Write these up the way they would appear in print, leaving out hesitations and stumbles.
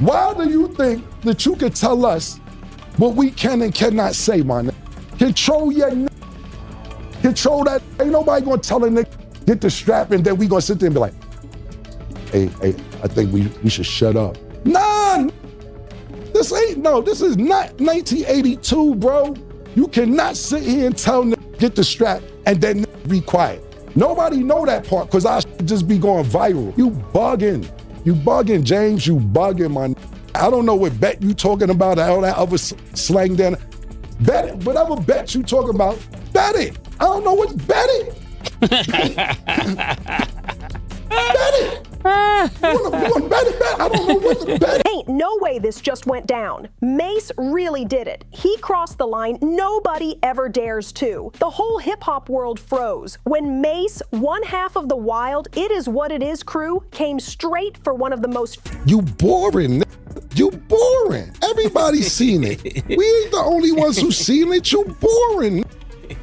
Why do you think that you could tell us what we can and cannot say, man? Control your control that. Ain't nobody gonna tell a nigga, get the strap, and then we gonna sit there and be like, hey, I think we should shut up. Nah, this is not 1982, bro. You cannot sit here and tell nigga, get the strap, and then be quiet. Nobody know that part, because I should just be going viral. You bugging, James, you bugging, man. I don't know what bet you talking about, all that other slang then. Bet it, whatever bet you talking about, bet it. I don't know what bet it. Bet it. You wanna bet it? I don't know what to bet. Ain't no way this just went down. Mase really did it. He crossed the line nobody ever dares to. The whole hip-hop world froze when Mase, one half of the Wild It Is What It Is crew, came straight for one of the most— You boring. You boring. Everybody's seen it. We ain't the only ones who seen it. You boring.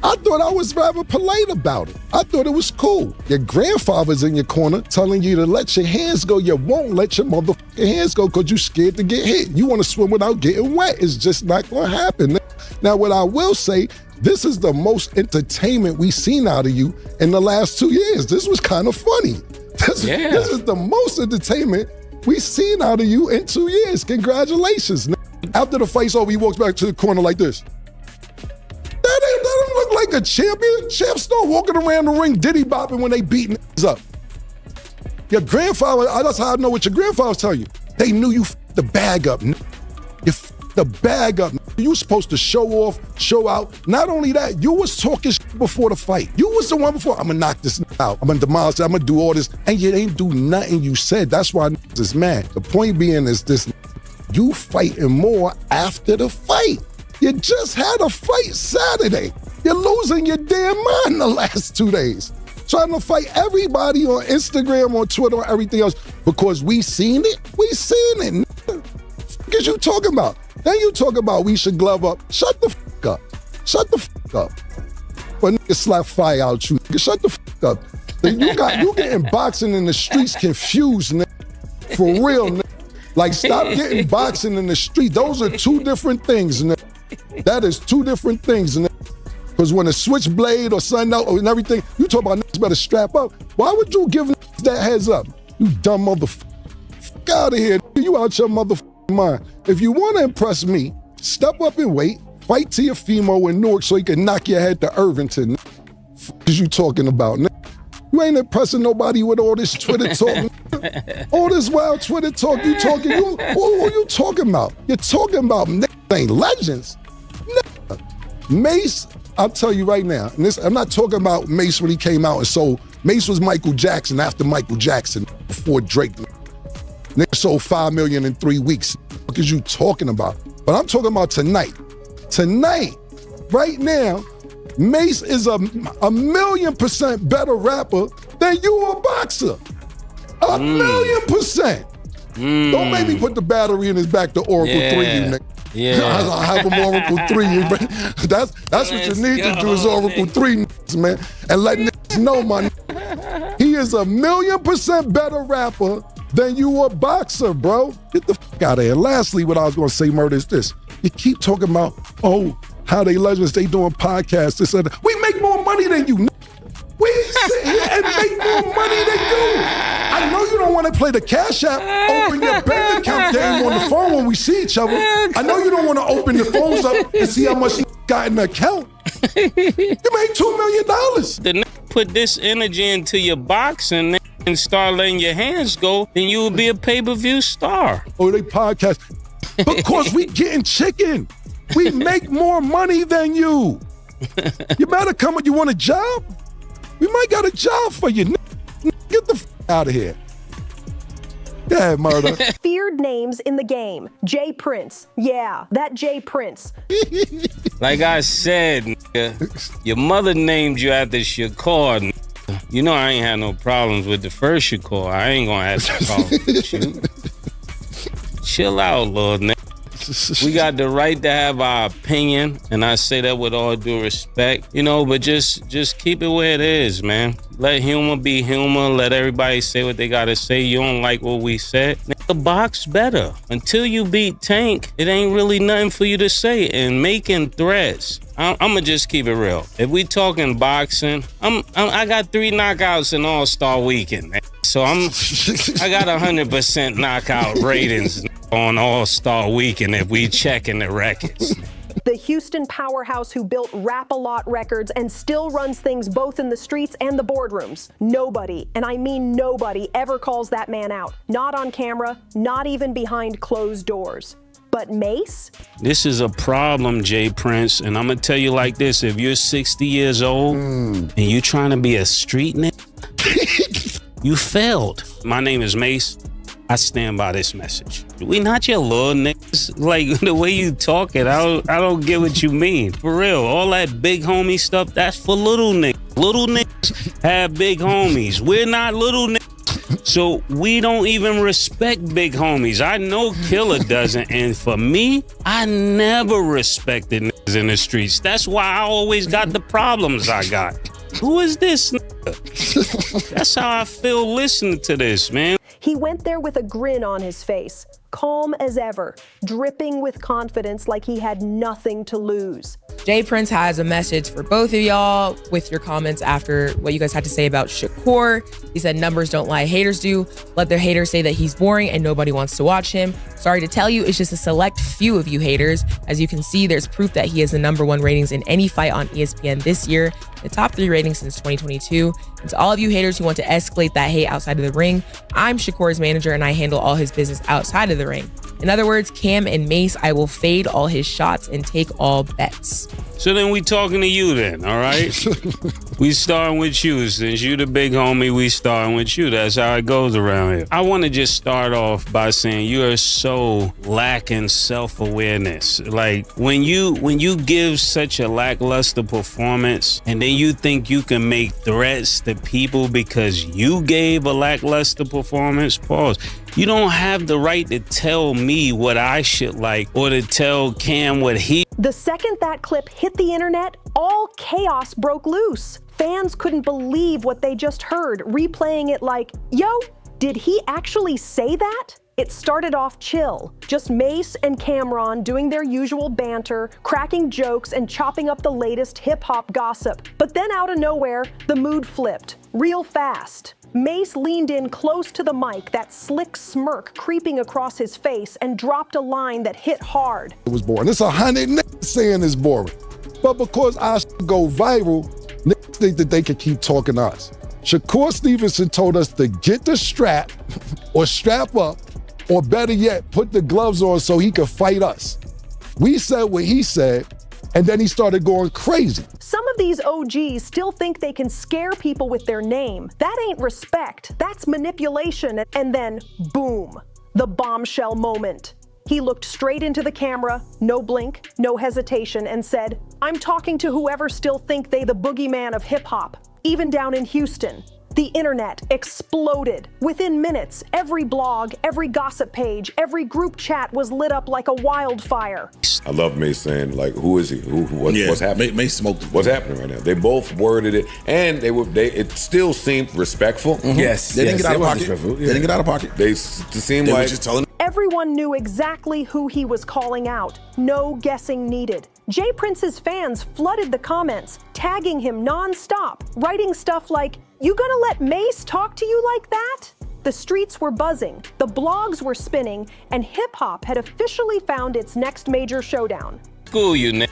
I thought I was rather polite about it. I thought it was cool. Your grandfather's in your corner telling you to let your hands go. You won't let your motherfucking hands go because you're scared to get hit. You want to swim without getting wet. It's just not going to happen. Now, what I will say, this is the most entertainment we've seen out of you in the last 2 years. This was kind of funny. This is the most entertainment we've seen out of you in 2 years. Congratulations. After the fight's over, he walks back to the corner like this. That don't look like a champion. Champs start walking around the ring diddy bopping when they beating up. Your grandfather, that's how I know what your grandfather's telling you. They knew you f***ed the bag up. You f***ed the bag up. You was supposed to show off, show out. Not only that, you was talking before the fight. You was the one before, I'm gonna knock this out. I'm gonna demolish it, I'm gonna do all this. And you ain't do nothing you said. That's why is mad. The point being is this, you fighting more after the fight. You just had a fight Saturday. You're losing your damn mind the last 2 days. Trying to fight everybody on Instagram, on Twitter, or everything else because we seen it. We seen it. What is you talking about? Then you talk about we should glove up. Shut the fuck up. Shut the fuck up. But nigga slap fire out you. Nigga, shut the fuck up. You getting boxing in the streets confused, nigga. For real, nigga. Like, stop getting boxing in the street. Those are two different things, nigga. That is two different things, nigga. Because when a switchblade or something out and everything, you talk about niggas better strap up. Why would you give niggas that heads up? You dumb motherfucker. Fuck out of here. You out your motherfucking mind. If you want to impress me, step up and wait. Fight Tiafimo in Newark so he can knock your head to Irvington. Fuck is you talking about, nigga? You ain't impressing nobody with all this Twitter talk. All this wild Twitter talk you talking. Who you talking about? You're talking about niggas ain't legends. Nigga. Mase, I'll tell you right now, and I'm not talking about Mase when he came out and sold. Mase was Michael Jackson after Michael Jackson, before Drake. Nigga sold 5 million in 3 weeks. What is you talking about? But I'm talking about tonight. Tonight, right now, Mase is a 1,000,000% better rapper than you a boxer. 1,000,000%. Don't make me put the battery in his back to Oracle 3, you nigga. Yeah. I have him Oracle 3. That's what you need to do is Oracle 3, man. And let niggas know, man. He is 1,000,000% better rapper than you a boxer, bro. Get the fuck out of here. Lastly, what I was gonna say, Murder, is this. You keep talking about, how they legends, they doing podcasts, this and that. We make more money than you. We sit here and make more money than you. I know you don't want to play the Cash App, open your bank account game on the phone when we see each other. I know you don't want to open the phones up and see how much you got in the account. You made $2 million. The put this energy into your boxing and start letting your hands go, then you will be a pay-per-view star. They podcast. Because we getting chicken. We make more money than you. You better come with, you want a job? We might got a job for you. Get the out of here. Yeah, Murder. Feared names in the game. J.Prince. Yeah, that J.Prince. Like I said, nigga, your mother named you after Shakur. You know I ain't had no problems with the first Shakur. I ain't gonna have no problems with you. Chill out, Lord, nigga. We got the right to have our opinion, and I say that with all due respect, but just keep it where it is, man. Let humor be humor. Let everybody say what they gotta say. You don't like what we said, the box better. Until you beat Tank, it ain't really nothing for you to say. And making threats, I'm gonna just keep it real. If we talking boxing, I got 3 knockouts in All-Star Weekend, man. So I got 100% knockout ratings on All-Star Weekend if we checking the records. The Houston powerhouse who built Rap-A-Lot Records and still runs things both in the streets and the boardrooms. Nobody, and I mean nobody, ever calls that man out. Not on camera, not even behind closed doors. But Mase? This is a problem, J.Prince, and I'm gonna tell you like this. If you're 60 years old and you trying to be a street nigga, you failed. My name is Mase. I stand by this message. We not your little niggas. Like, the way you talk it, I don't get what you mean. For real, all that big homie stuff, that's for little niggas. Little niggas have big homies. We're not little niggas. So we don't even respect big homies. I know Killer doesn't. And for me, I never respected niggas in the streets. That's why I always got the problems I got. Who is this nigga? That's how I feel listening to this, man. He went there with a grin on his face, calm as ever, dripping with confidence like he had nothing to lose. JPrince has a message for both of y'all with your comments after what you guys had to say about Shakur. He said, numbers don't lie, haters do. Let their haters say that he's boring and nobody wants to watch him. Sorry to tell you, it's just a select few of you haters. As you can see, there's proof that he has the #1 ratings in any fight on ESPN this year, the top 3 ratings since 2022. And to all of you haters who want to escalate that hate outside of the ring, I'm Shakur's manager and I handle all his business outside of the ring. In other words, Cam and Mase, I will fade all his shots and take all bets. So then we talking to you then, all right? We starting with you. Since you the big homie, we starting with you. That's how it goes around here. I want to just start off by saying you are so lacking self-awareness. Like when you give such a lackluster performance and then you think you can make threats to people because you gave a lackluster performance, pause. You don't have the right to tell me what I should like or to tell Cam what he. The second that clip hit the internet, all chaos broke loose. Fans couldn't believe what they just heard, replaying it like, yo, did he actually say that? It started off chill, just Mase and Cameron doing their usual banter, cracking jokes and chopping up the latest hip-hop gossip. But then out of nowhere, the mood flipped, real fast. Mase leaned in close to the mic, that slick smirk creeping across his face, and dropped a line that hit hard. It was boring. It's 100 niggas saying it's boring. But because I go viral, niggas think that they can keep talking to us. Shakur Stevenson told us to get the strap or strap up, or better yet, put the gloves on so he could fight us. We said what he said, and then he started going crazy. Some of these OGs still think they can scare people with their name. That ain't respect, that's manipulation. And then, boom, the bombshell moment. He looked straight into the camera, no blink, no hesitation, and said, I'm talking to whoever still think they the boogeyman of hip-hop, even down in Houston. The internet exploded. Within minutes, every blog, every gossip page, every group chat was lit up like a wildfire. I love Mase saying, like, who is he? What's happening? Mase smoked. What's happening right now? They both worded it, and it still seemed respectful. Mm-hmm. Yes, they didn't get out of pocket. They didn't get out of pocket. They seemed like just telling. Everyone knew exactly who he was calling out. No guessing needed. J.Prince's fans flooded the comments, tagging him nonstop, writing stuff like, you gonna let Mase talk to you like that? The streets were buzzing, the blogs were spinning, and hip-hop had officially found its next major showdown. School you, nigga.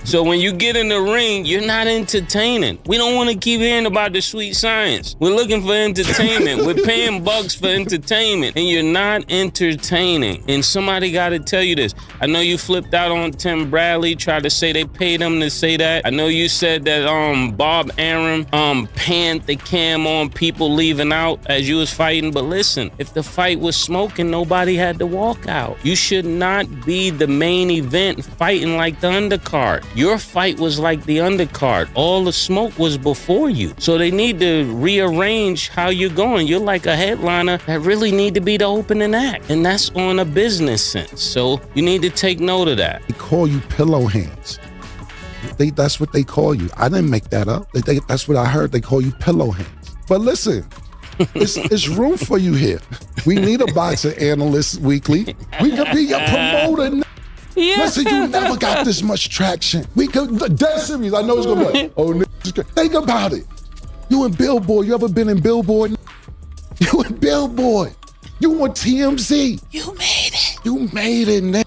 So when you get in the ring, you're not entertaining. We don't want to keep hearing about the sweet science. We're looking for entertainment. We're paying bucks for entertainment, and you're not entertaining. And somebody got to tell you this. I know you flipped out on Tim Bradley, tried to say they paid him to say that. I know you said that Bob Arum panned the cam on people leaving out as you was fighting. But listen, if the fight was smoking, nobody had to walk out. You should not be the main event fighting like the undercard. Your fight was like the undercard. All the smoke was before you. So they need to rearrange how you're going. You're like a headliner that really need to be the opening act. And that's on a business sense. So you need to take note of that. They call you pillow hands. That's what they call you. I didn't make that up. That's what I heard. They call you pillow hands. But listen, It's room for you here. We need a boxing analyst weekly. We could be your promoter. Yeah. Listen, you never got this much traction. We could, dead serious. I know it's gonna be like, oh, think about it. You in Billboard. You ever been in Billboard? You in Billboard. You on TMZ. You made it. You made it, man.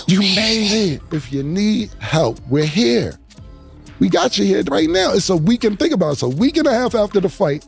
You made it. If you need help, we're here. We got you here right now. It's a week and think about it. It's a week and a half after the fight,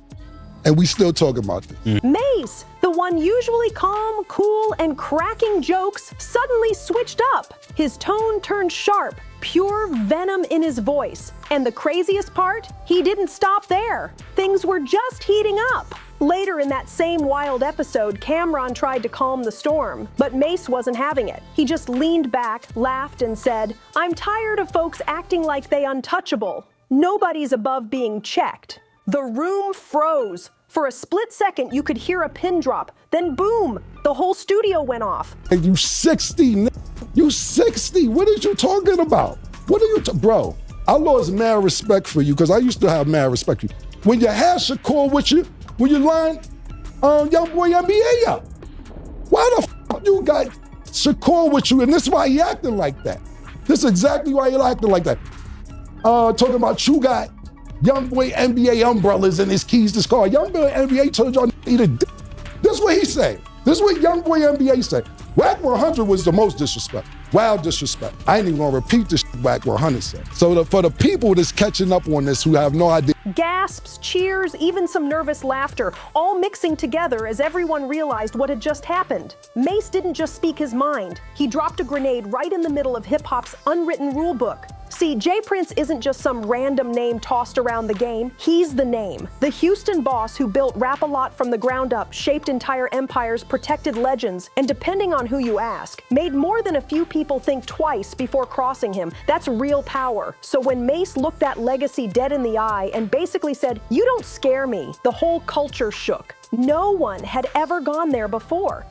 and we still talking about this. Mase, the one usually calm, cool, and cracking jokes, suddenly switched up. His tone turned sharp, pure venom in his voice. And the craziest part? He didn't stop there. Things were just heating up. Later in that same wild episode, Cameron tried to calm the storm, but Mase wasn't having it. He just leaned back, laughed, and said, "I'm tired of folks acting like they untouchable. Nobody's above being checked." The room froze. For a split second, you could hear a pin drop. Then boom, the whole studio went off. And you 60, you 60. What are you talking about? What are you, bro? I lost mad respect for you because I used to have mad respect for you. When you had Shakur with you, when you lined young boy NBA up, why the f you got Shakur with you? And this is why he acting like that. This is exactly why he acting like that. Talking about you got young boy NBA umbrellas and his keys to his car. Young boy NBA told y'all eat a d. This is what he said. This is what young boy NBA said. Whack 100 was the most disrespect. Wild disrespect. I ain't even gonna repeat this Whack 100 said. So for the people that's catching up on this who have no idea. Gasps, cheers, even some nervous laughter, all mixing together as everyone realized what had just happened. Mase didn't just speak his mind. He dropped a grenade right in the middle of hip-hop's unwritten rule book. See, J.Prince isn't just some random name tossed around the game. He's the name. The Houston boss who built Rap-A-Lot from the ground up, shaped entire empires, protected legends, and depending on who you ask, made more than a few people think twice before crossing him. That's real power. So when Mase looked that legacy dead in the eye and basically said, "You don't scare me," the whole culture shook. No one had ever gone there before.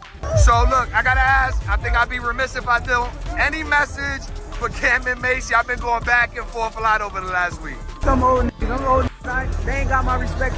So look, I gotta ask, I think I'd be remiss if I don't. Any message for Cam and Mase? Y'all been going back and forth a lot over the last week. Some old niggas, they ain't got my respect.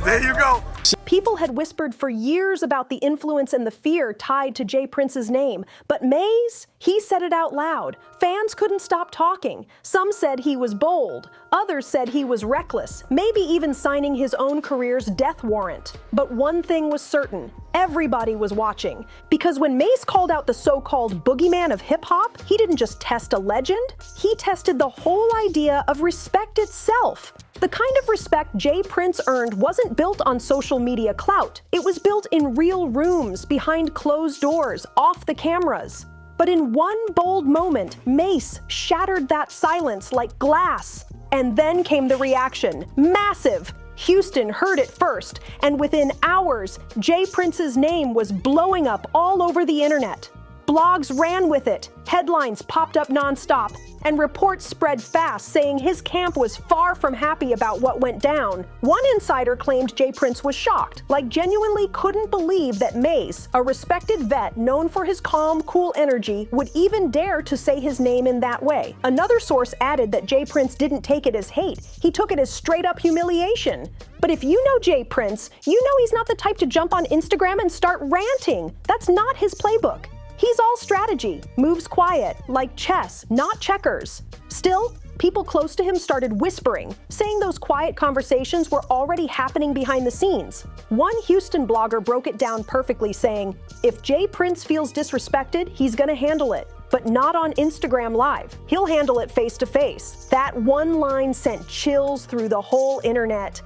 There you go. People had whispered for years about the influence and the fear tied to J.Prince's name, but Mase, he said it out loud. Fans couldn't stop talking. Some said he was bold. Others said he was reckless, maybe even signing his own career's death warrant. But one thing was certain. Everybody was watching. Because when Mase called out the so-called boogeyman of hip-hop, he didn't just test a legend, he tested the whole idea of respect itself. The kind of respect J.Prince earned wasn't built on social media clout. It was built in real rooms, behind closed doors, off the cameras. But in one bold moment, Mase shattered that silence like glass. And then came the reaction. Massive! Houston heard it first, and within hours, J.Prince's name was blowing up all over the internet. Blogs ran with it, headlines popped up nonstop, and reports spread fast saying his camp was far from happy about what went down. One insider claimed J.Prince was shocked, like genuinely couldn't believe that Mase, a respected vet known for his calm, cool energy, would even dare to say his name in that way. Another source added that J.Prince didn't take it as hate, he took it as straight up humiliation. But if you know J.Prince, you know he's not the type to jump on Instagram and start ranting. That's not his playbook. He's all strategy, moves quiet, like chess, not checkers. Still, people close to him started whispering, saying those quiet conversations were already happening behind the scenes. One Houston blogger broke it down perfectly, saying, "If J.Prince feels disrespected, he's gonna handle it, but not on Instagram Live. He'll handle it face to face." That one line sent chills through the whole internet.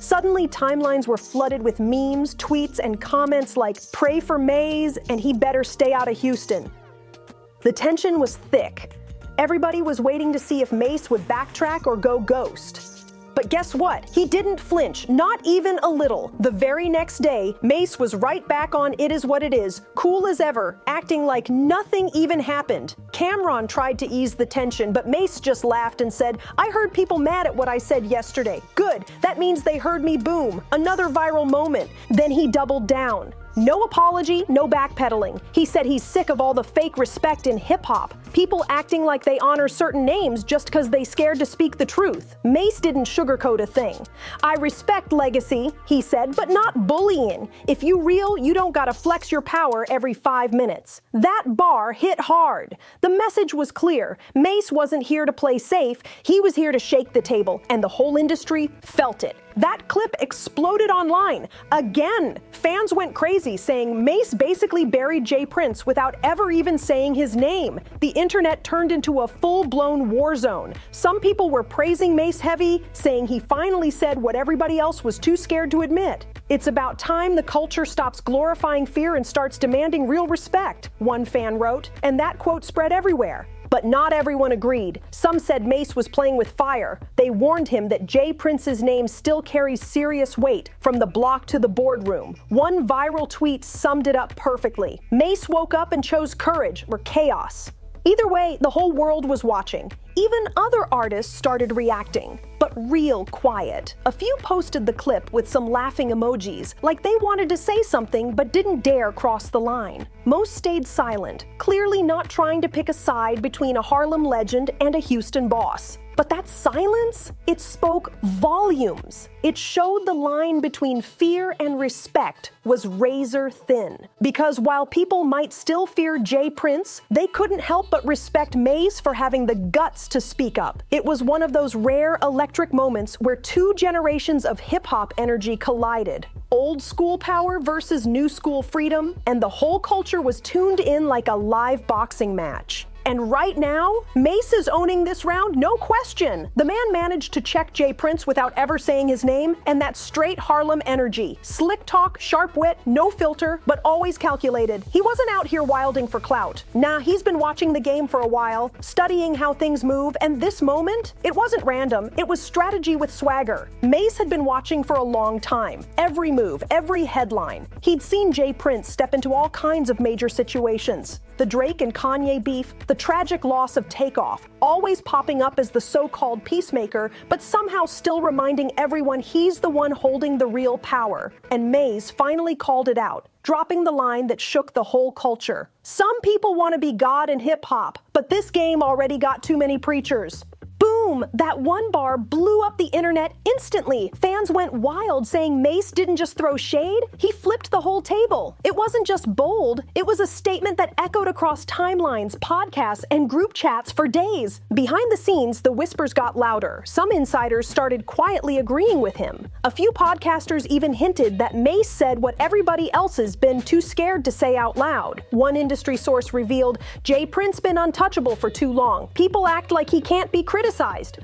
Suddenly, timelines were flooded with memes, tweets, and comments like, "Pray for Mase," and "He better stay out of Houston." The tension was thick. Everybody was waiting to see if Mase would backtrack or go ghost. But guess what? He didn't flinch, not even a little. The very next day, Mase was right back on It Is What It Is, cool as ever, acting like nothing even happened. Cameron tried to ease the tension, but Mase just laughed and said, "I heard people mad at what I said yesterday. Good, that means they heard me boom." Another viral moment. Then he doubled down. No apology, no backpedaling. He said he's sick of all the fake respect in hip-hop. People acting like they honor certain names just because they scared to speak the truth. Mase didn't sugarcoat a thing. "I respect legacy," he said, "but not bullying. If you real, you don't gotta flex your power every 5 minutes." That bar hit hard. The message was clear. Mase wasn't here to play safe. He was here to shake the table, and the whole industry felt it. That clip exploded online. Again, fans went crazy, saying Mase basically buried J.Prince without ever even saying his name. The internet turned into a full-blown war zone. Some people were praising Mase heavy, saying he finally said what everybody else was too scared to admit. "It's about time the culture stops glorifying fear and starts demanding real respect," one fan wrote, and that quote spread everywhere. But not everyone agreed. Some said Mase was playing with fire. They warned him that J.Prince's name still carries serious weight, from the block to the boardroom. One viral tweet summed it up perfectly. Mase woke up and chose courage or chaos. Either way, the whole world was watching. Even other artists started reacting, but real quiet. A few posted the clip with some laughing emojis, like they wanted to say something but didn't dare cross the line. Most stayed silent, clearly not trying to pick a side between a Harlem legend and a Houston boss. But that silence, it spoke volumes. It showed the line between fear and respect was razor thin. Because while people might still fear J.Prince, they couldn't help but respect Mase for having the guts to speak up. It was one of those rare electric moments where two generations of hip-hop energy collided. Old school power versus new school freedom, and the whole culture was tuned in like a live boxing match. And right now, Mase is owning this round, no question. The man managed to check J.Prince without ever saying his name, and that straight Harlem energy. Slick talk, sharp wit, no filter, but always calculated. He wasn't out here wilding for clout. Nah, he's been watching the game for a while, studying how things move, and this moment, it wasn't random, it was strategy with swagger. Mase had been watching for a long time. Every move, every headline. He'd seen J.Prince step into all kinds of major situations. The Drake and Kanye beef, the tragic loss of Takeoff, always popping up as the so-called peacemaker, but somehow still reminding everyone he's the one holding the real power. And Mase finally called it out, dropping the line that shook the whole culture. Some people want to be God in hip-hop, but this game already got too many preachers. Boom! That one bar blew up the internet instantly. Fans went wild saying Mase didn't just throw shade, he flipped the whole table. It wasn't just bold, it was a statement that echoed across timelines, podcasts, and group chats for days. Behind the scenes, the whispers got louder. Some insiders started quietly agreeing with him. A few podcasters even hinted that Mase said what everybody else has been too scared to say out loud. One industry source revealed, "J.Prince been untouchable for too long. People act like he can't be criticized."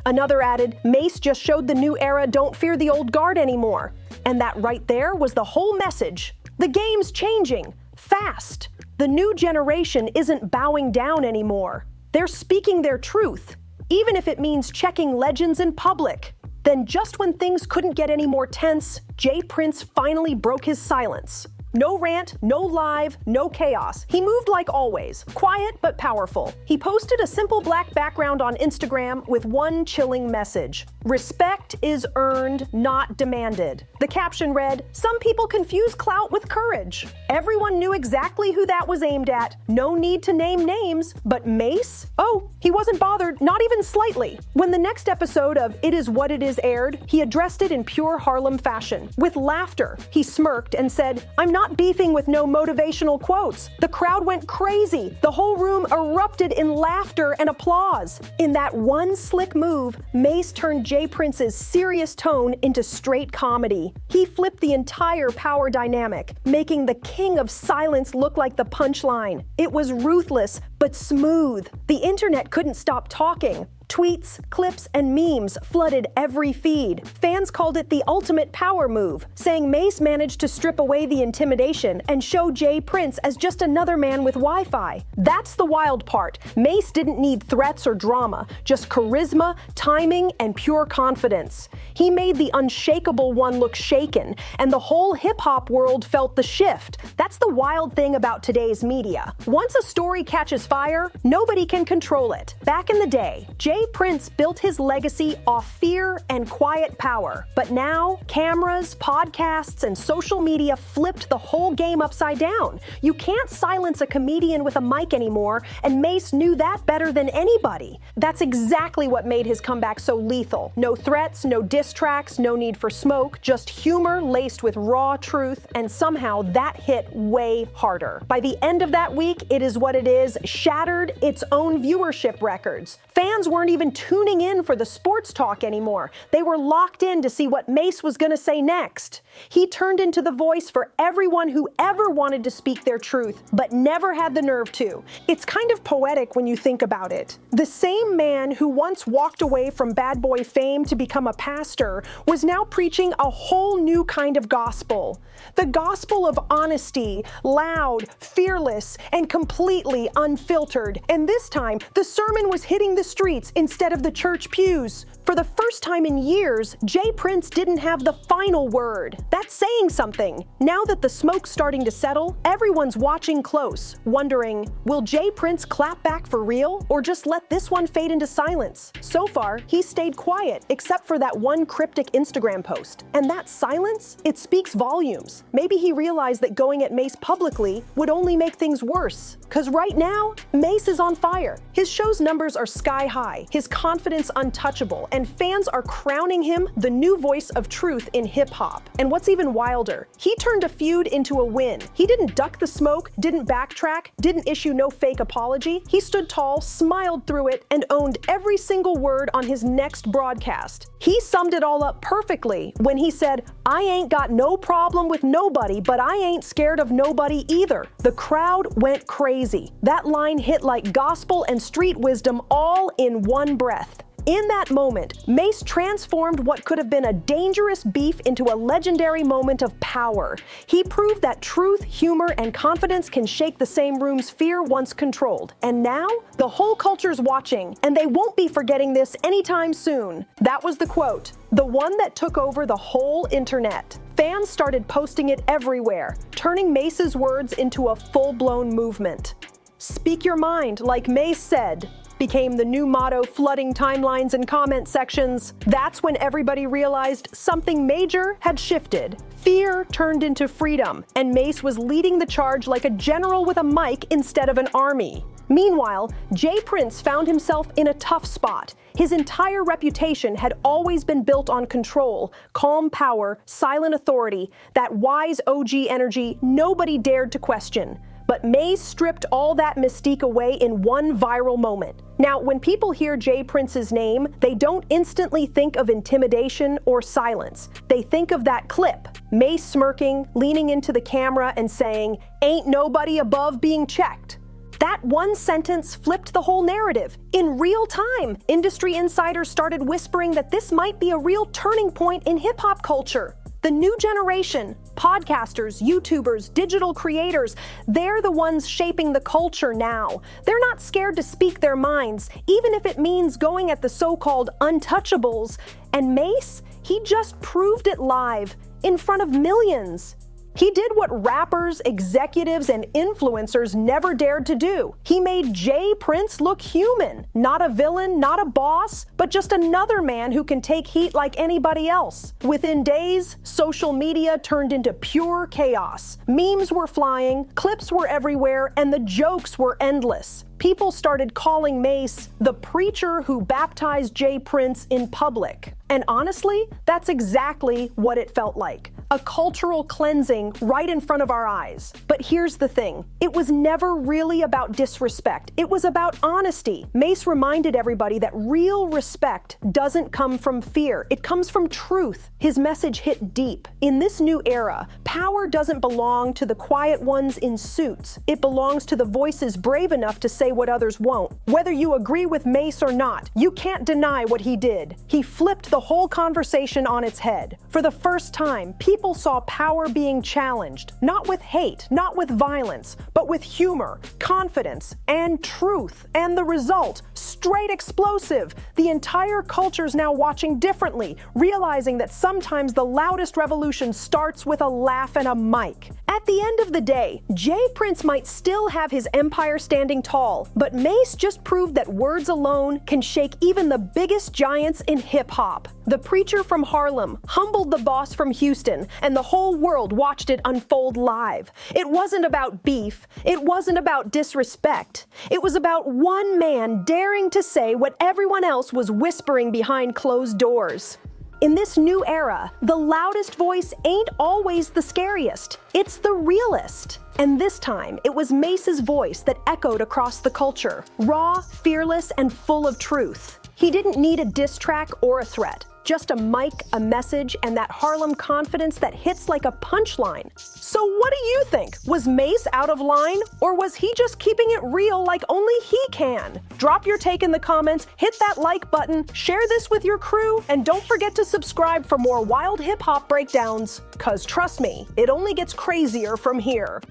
Another added, "Mase just showed the new era don't fear the old guard anymore." And that right there was the whole message. The game's changing. Fast. The new generation isn't bowing down anymore. They're speaking their truth, even if it means checking legends in public. Then just when things couldn't get any more tense, J.Prince finally broke his silence. No rant, no live, no chaos. He moved like always, quiet but powerful. He posted a simple black background on Instagram with one chilling message. "Respect is earned, not demanded." The caption read, "Some people confuse clout with courage." Everyone knew exactly who that was aimed at. No need to name names, but Mase? Oh, he wasn't bothered, not even slightly. When the next episode of It Is What It Is aired, he addressed it in pure Harlem fashion. With laughter, he smirked and said, "I'm not beefing with no motivational quotes." The crowd went crazy. The whole room erupted in laughter and applause. In that one slick move, Mase turned J.Prince's serious tone into straight comedy. He flipped the entire power dynamic, making the king of silence look like the punchline. It was ruthless, but smooth. The internet couldn't stop talking. Tweets, clips, and memes flooded every feed. Fans called it the ultimate power move, saying Mase managed to strip away the intimidation and show J.Prince as just another man with Wi-Fi. That's the wild part. Mase didn't need threats or drama, just charisma, timing, and pure confidence. He made the unshakable one look shaken, and the whole hip-hop world felt the shift. That's the wild thing about today's media. Once a story catches fire, nobody can control it. Back in the day, J.Prince built his legacy off fear and quiet power. But now, cameras, podcasts, and social media flipped the whole game upside down. You can't silence a comedian with a mic anymore, and Mase knew that better than anybody. That's exactly what made his comeback so lethal. No threats, no diss tracks, no need for smoke, just humor laced with raw truth, and somehow that hit way harder. By the end of that week, It Is What It Is shattered its own viewership records. Fans weren't even tuning in for the sports talk anymore. They were locked in to see what Mase was going to say next. He turned into the voice for everyone who ever wanted to speak their truth, but never had the nerve to. It's kind of poetic when you think about it. The same man who once walked away from bad boy fame to become a pastor was now preaching a whole new kind of gospel. The gospel of honesty, loud, fearless, and completely unfiltered. And this time, the sermon was hitting the streets instead of the church pews. For the first time in years, J.Prince didn't have the final word. That's saying something. Now that the smoke's starting to settle, everyone's watching close, wondering, will J.Prince clap back for real, or just let this one fade into silence? So far, he's stayed quiet, except for that one cryptic Instagram post. And that silence, it speaks volumes. Maybe he realized that going at Mase publicly would only make things worse. Cause right now, Mase is on fire. His show's numbers are sky high, his confidence untouchable, and fans are crowning him the new voice of truth in hip-hop. And what's even wilder, he turned a feud into a win. He didn't duck the smoke, didn't backtrack, didn't issue no fake apology. He stood tall, smiled through it, and owned every single word on his next broadcast. He summed it all up perfectly when he said, "I ain't got no problem with nobody, but I ain't scared of nobody either." The crowd went crazy. That line hit like gospel and street wisdom all in one breath. In that moment, Mase transformed what could have been a dangerous beef into a legendary moment of power. He proved that truth, humor, and confidence can shake the same room's fear once controlled. And now, the whole culture's watching, and they won't be forgetting this anytime soon. That was the quote, the one that took over the whole internet. Fans started posting it everywhere, turning Mase's words into a full-blown movement. "Speak your mind, like Mase said," became the new motto flooding timelines and comment sections. That's when everybody realized something major had shifted. Fear turned into freedom, and Mase was leading the charge like a general with a mic instead of an army. Meanwhile, J.Prince found himself in a tough spot. His entire reputation had always been built on control, calm power, silent authority, that wise OG energy nobody dared to question. But Mase stripped all that mystique away in one viral moment. Now, when people hear J.Prince's name, they don't instantly think of intimidation or silence. They think of that clip, Mase smirking, leaning into the camera and saying, "Ain't nobody above being checked." That one sentence flipped the whole narrative. In real time, industry insiders started whispering that this might be a real turning point in hip-hop culture. The new generation, podcasters, YouTubers, digital creators, they're the ones shaping the culture now. They're not scared to speak their minds, even if it means going at the so-called untouchables. And Mase, he just proved it live, in front of millions. He did what rappers, executives, and influencers never dared to do. He made J.Prince look human. Not a villain, not a boss, but just another man who can take heat like anybody else. Within days, social media turned into pure chaos. Memes were flying, clips were everywhere, and the jokes were endless. People started calling Mase the preacher who baptized J.Prince in public. And honestly, that's exactly what it felt like. a cultural cleansing right in front of our eyes. But here's the thing, it was never really about disrespect. It was about honesty. Mase reminded everybody that real respect doesn't come from fear. It comes from truth. His message hit deep. In this new era, power doesn't belong to the quiet ones in suits. It belongs to the voices brave enough to say what others won't. Whether you agree with Mase or not, you can't deny what he did. He flipped the whole conversation on its head. For the first time, people saw power being challenged, not with hate, not with violence, but with humor, confidence, and truth. And the result, straight explosive. The entire culture's now watching differently, realizing that sometimes the loudest revolution starts with a laugh and a mic. At the end of the day, J.Prince might still have his empire standing tall, but Mase just proved that words alone can shake even the biggest giants in hip-hop. The preacher from Harlem humbled the boss from Houston, and the whole world watched it unfold live. It wasn't about beef. It wasn't about disrespect. It was about one man daring to say what everyone else was whispering behind closed doors. In this new era, the loudest voice ain't always the scariest. It's the realest. And this time, it was Mase's voice that echoed across the culture, raw, fearless, and full of truth. He didn't need a diss track or a threat. Just a mic, a message, and that Harlem confidence that hits like a punchline. So what do you think? Was Mase out of line? Or was he just keeping it real like only he can? Drop your take in the comments, hit that like button, share this with your crew, and don't forget to subscribe for more wild hip-hop breakdowns. 'Cause trust me, it only gets crazier from here.